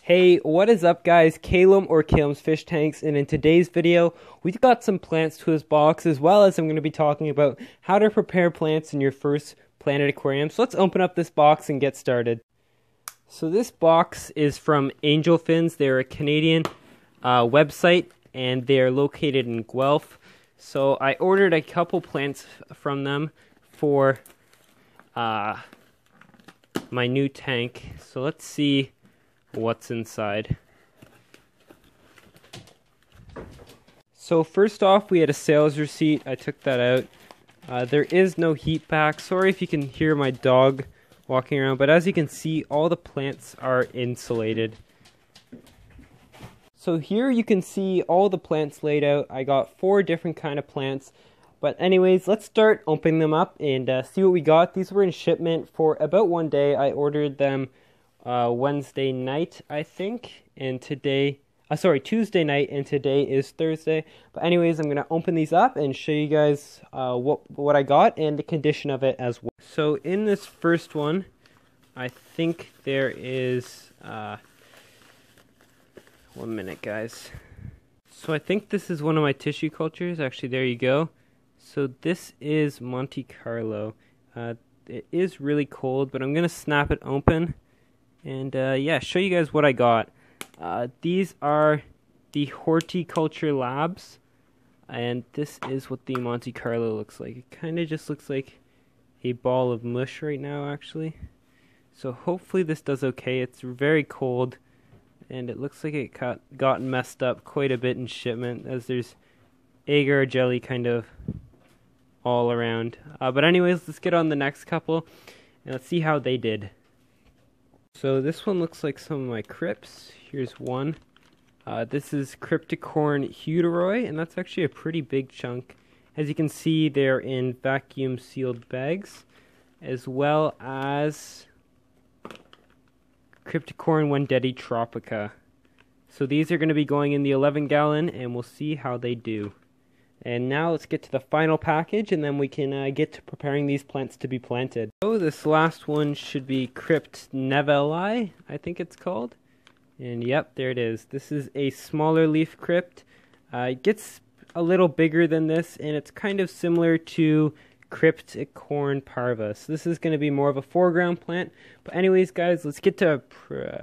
Hey, what is up guys? Calum or Calum's Fish Tanks, and in today's video, we've got some plants to his box, as well as I'm going to be talking about how to prepare plants in your first planted aquarium. So let's open up this box and get started. So this box is from Angel Fins. They're a Canadian website, and they're located in Guelph. So I ordered a couple plants from them for my new tank. So let's see what's inside. So first off, we had a sales receipt. I took that out. There is no heat pack. Sorry if you can hear my dog walking around, but as you can see, all the plants are insulated. So here you can see all the plants laid out. I got 4 different kind of plants. But anyways, let's start opening them up and see what we got. These were in shipment for about 1 day. I ordered them Wednesday night, I think, and today, Tuesday night, and today is Thursday. But anyways, I'm gonna open these up and show you guys what I got and the condition of it as well. So in this first one, I think there is 1 minute, guys. So I think this is one of my tissue cultures. Actually, there you go. So this is Monte Carlo. It is really cold, but I'm gonna snap it open and yeah, show you guys what I got. These are the Horticulture Labs, and this is what the Monte Carlo looks like. It kind of just looks like a ball of mush right now, actually. So hopefully this does okay. It's very cold, and it looks like it got messed up quite a bit in shipment, as there's agar jelly kind of all around. But anyways, let's get on the next couple, and let's see how they did. So this one looks like some of my crypts. Here's one. This is Crypticorn Heuteroi, and that's actually a pretty big chunk. As you can see, they're in vacuum sealed bags, as well as Crypticorn Wendetti Tropica. So these are going to be going in the 11-gallon, and we'll see how they do. And now let's get to the final package, and then we can get to preparing these plants to be planted. So this last one should be Crypt Nevelli, I think it's called. And yep, there it is. This is a smaller leaf crypt. It gets a little bigger than this, and it's kind of similar to Crypticorn parva. So this is going to be more of a foreground plant. But anyways, guys, let's get to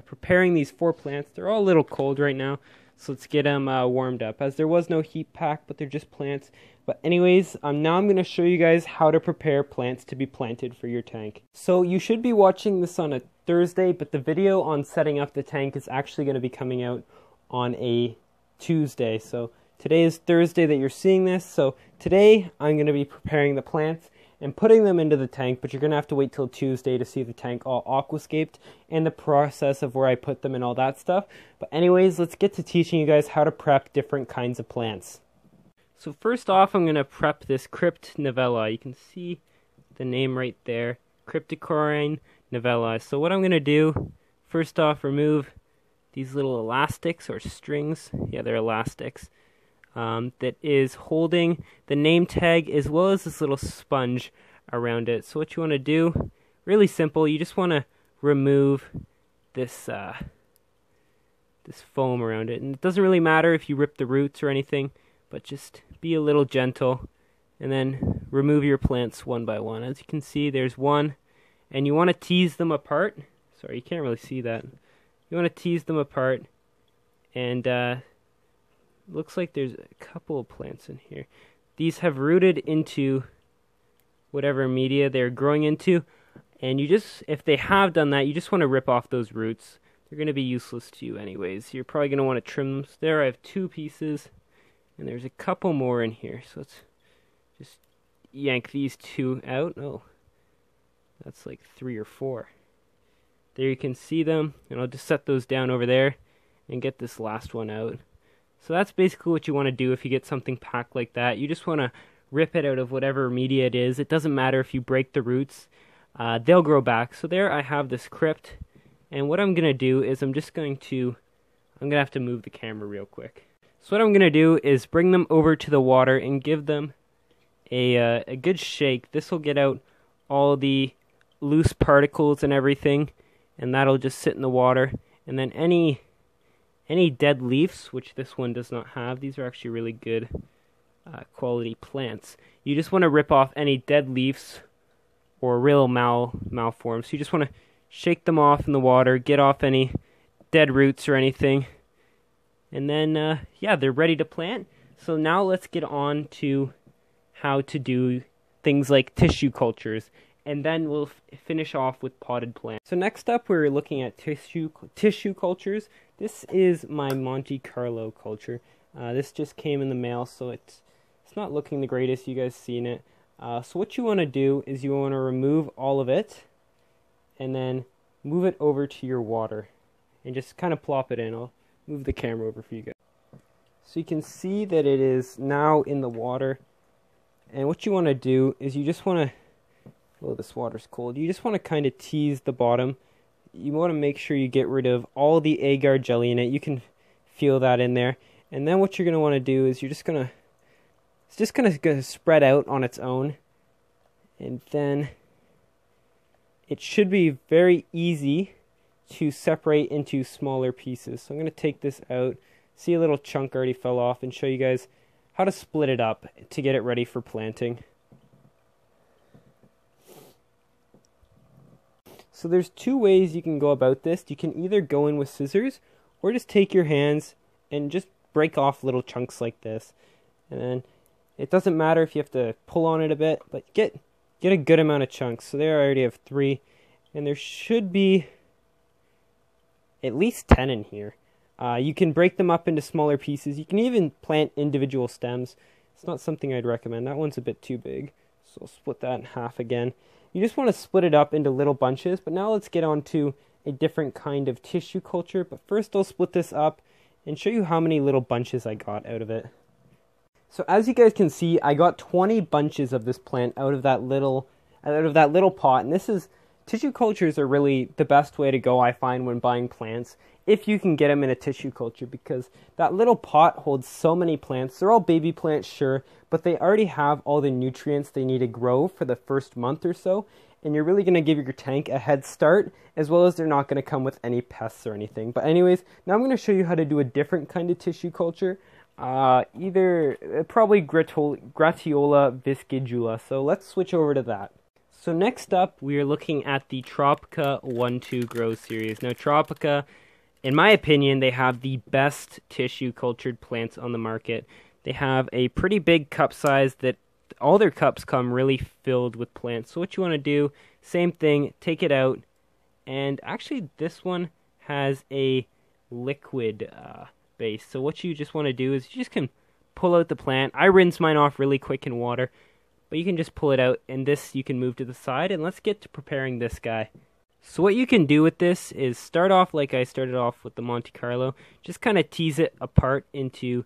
preparing these 4 plants. They're all a little cold right now, so let's get them warmed up, as there was no heat pack, but they're just plants. But anyways, now I'm going to show you guys how to prepare plants to be planted for your tank. So you should be watching this on a Thursday, but the video on setting up the tank is actually going to be coming out on a Tuesday. So today is Thursday that you're seeing this. So today I'm going to be preparing the plants and putting them into the tank, but you're going to have to wait till Tuesday to see the tank all aquascaped and the process of where I put them and all that stuff. But anyways, let's get to teaching you guys how to prep different kinds of plants. So first off, I'm going to prep this Crypt Nevelli. You can see the name right there, Crypticorn Nevelli. So what I'm going to do, first off, remove these little elastics or strings. Yeah, they're elastics. That is holding the name tag, as well as this little sponge around it. So what you want to do, really simple, you just want to remove this this foam around it. And it doesn't really matter if you rip the roots or anything, but just be a little gentle, and then remove your plants one by one. As you can see, there's one, and you want to tease them apart. Sorry, you can't really see that. You want to tease them apart, and looks like there's a couple of plants in here. These have rooted into whatever media they're growing into, and you just, if they have done that, you just want to rip off those roots. They're going to be useless to you anyways. You're probably going to want to trim them. There I have 2 pieces, and there's a couple more in here. So let's just yank these 2 out. Oh, that's like 3 or 4. There you can see them, and I'll just set those down over there and get this last one out. So that's basically what you want to do if you get something packed like that. You just want to rip it out of whatever media it is. It doesn't matter if you break the roots. They'll grow back. So there I have this crypt. And what I'm going to do is I'm going to have to move the camera real quick. So what I'm going to do is bring them over to the water and give them a good shake. This will get out all the loose particles and everything. And that'll just sit in the water. And then any dead leaves, which this one does not have, these are actually really good quality plants. You just want to rip off any dead leaves or real malforms. So you just want to shake them off in the water, get off any dead roots or anything. And then, yeah, they're ready to plant. So now let's get on to how to do things like tissue cultures. And then we'll finish off with potted plants. So next up, we're looking at tissue cultures. This is my Monte Carlo culture. This just came in the mail, so it's not looking the greatest. You guys seen it. So what you want to do is you want to remove all of it, and then move it over to your water, and just kind of plop it in. I'll move the camera over for you guys. So you can see that it is now in the water. And what you want to do is you just want to, oh, this water's cold. You just want to kind of tease the bottom. You want to make sure you get rid of all the agar jelly in it. You can feel that in there. And then what you're going to want to do is it's just going to spread out on its own. And then it should be very easy to separate into smaller pieces. So I'm going to take this out. See, a little chunk already fell off, and show you guys how to split it up to get it ready for planting. So there's two ways you can go about this. You can either go in with scissors, or just take your hands and just break off little chunks like this. And then it doesn't matter if you have to pull on it a bit, but get a good amount of chunks. So there I already have 3, and there should be at least 10 in here. You can break them up into smaller pieces. You can even plant individual stems. It's not something I'd recommend. That one's a bit too big. So I'll split that in half again. You just want to split it up into little bunches. But now let's get on to a different kind of tissue culture. But first I'll split this up and show you how many little bunches I got out of it. So as you guys can see, I got 20 bunches of this plant out of that little pot. And this is, tissue cultures are really the best way to go, I find, when buying plants, if you can get them in a tissue culture, because that little pot holds so many plants. They're all baby plants, sure, but they already have all the nutrients they need to grow for the first month or so, and you're really going to give your tank a head start, as well as they're not going to come with any pests or anything. But anyways, now I'm going to show you how to do a different kind of tissue culture, probably Gratiola viscidula. So let's switch over to that. So next up, we are looking at the Tropica 1-2 Grow series. Now Tropica, in my opinion, they have the best tissue cultured plants on the market. They have a pretty big cup size that all their cups come really filled with plants. So what you want to do, same thing, take it out. And actually this one has a liquid base. So what you just want to do is you just can pull out the plant. I rinse mine off really quick in water, but you can just pull it out, and this you can move to the side. And let's get to preparing this guy. So what you can do with this is start off like I started off with the Monte Carlo. Just kind of tease it apart into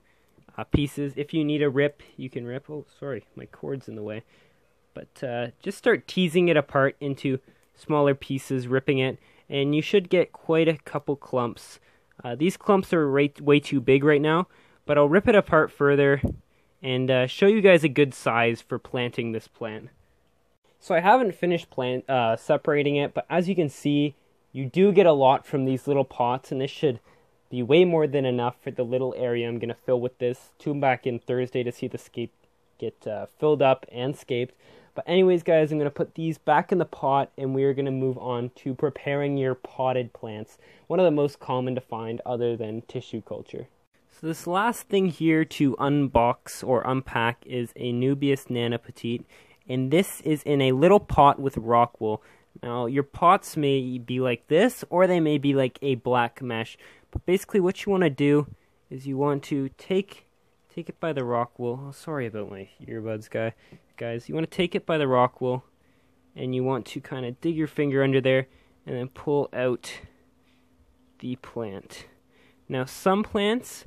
pieces. If you need a rip, you can rip. Oh, sorry, my cord's in the way. But just start teasing it apart into smaller pieces, ripping it, and you should get quite a couple clumps. These clumps are way too big right now, but I'll rip it apart further and show you guys a good size for planting this plant. So I haven't finished separating it, but as you can see, you do get a lot from these little pots, and this should be way more than enough for the little area I'm going to fill with this. Tune back in Thursday to see the scape get filled up and scaped. But anyways, guys, I'm going to put these back in the pot, and we are going to move on to preparing your potted plants. One of the most common to find other than tissue culture. So this last thing here to unbox or unpack is a Nubius Nana Petite. And this is in a little pot with rock wool. Now, your pots may be like this, or they may be like a black mesh. But basically what you want to do is you want to take it by the rock wool. Oh, sorry about my earbuds, guys. You want to take it by the rock wool, and you want to kind of dig your finger under there, and then pull out the plant. Now, some plants,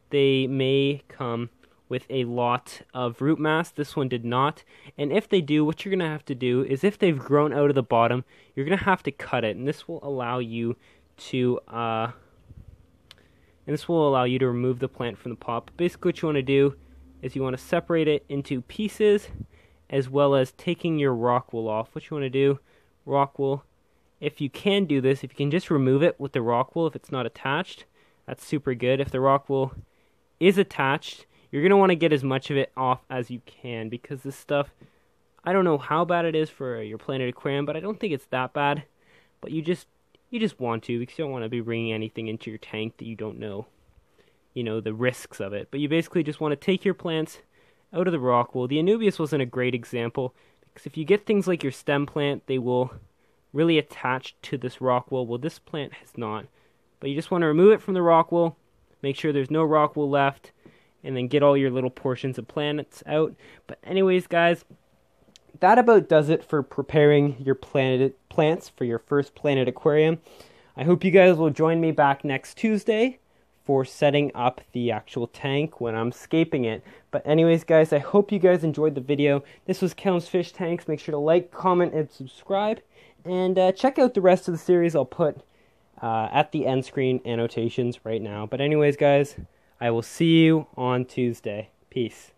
they may come with a lot of root mass. This one did not. And if they do, what you're going to have to do is, if they've grown out of the bottom, you're going to have to cut it. And this will allow you to remove the plant from the pot. But basically what you want to do is you want to separate it into pieces, as well as taking your rock wool off. What you want to do, rock wool, if you can do this, if you can just remove it with the rock wool if it's not attached, that's super good. If the rock wool is attached, you're going to want to get as much of it off as you can, because this stuff, I don't know how bad it is for your planted aquarium, but I don't think it's that bad. But you just want to, because you don't want to be bringing anything into your tank that you don't know, the risks of it. But you basically just want to take your plants out of the rock wool. The Anubias wasn't a great example, because if you get things like your stem plant, they will really attach to this rock wool. Well, this plant has not. But you just want to remove it from the rock wool, make sure there's no rock wool left, and then get all your little portions of plants out. But anyways, guys, that about does it for preparing your plants for your first planted aquarium. I hope you guys will join me back next Tuesday for setting up the actual tank when I'm scaping it. But anyways, guys, I hope you guys enjoyed the video. This was Callum's Fish Tanks. Make sure to like, comment, and subscribe. And check out the rest of the series. I'll put at the end screen annotations right now. But anyways, guys, I will see you on Tuesday. Peace.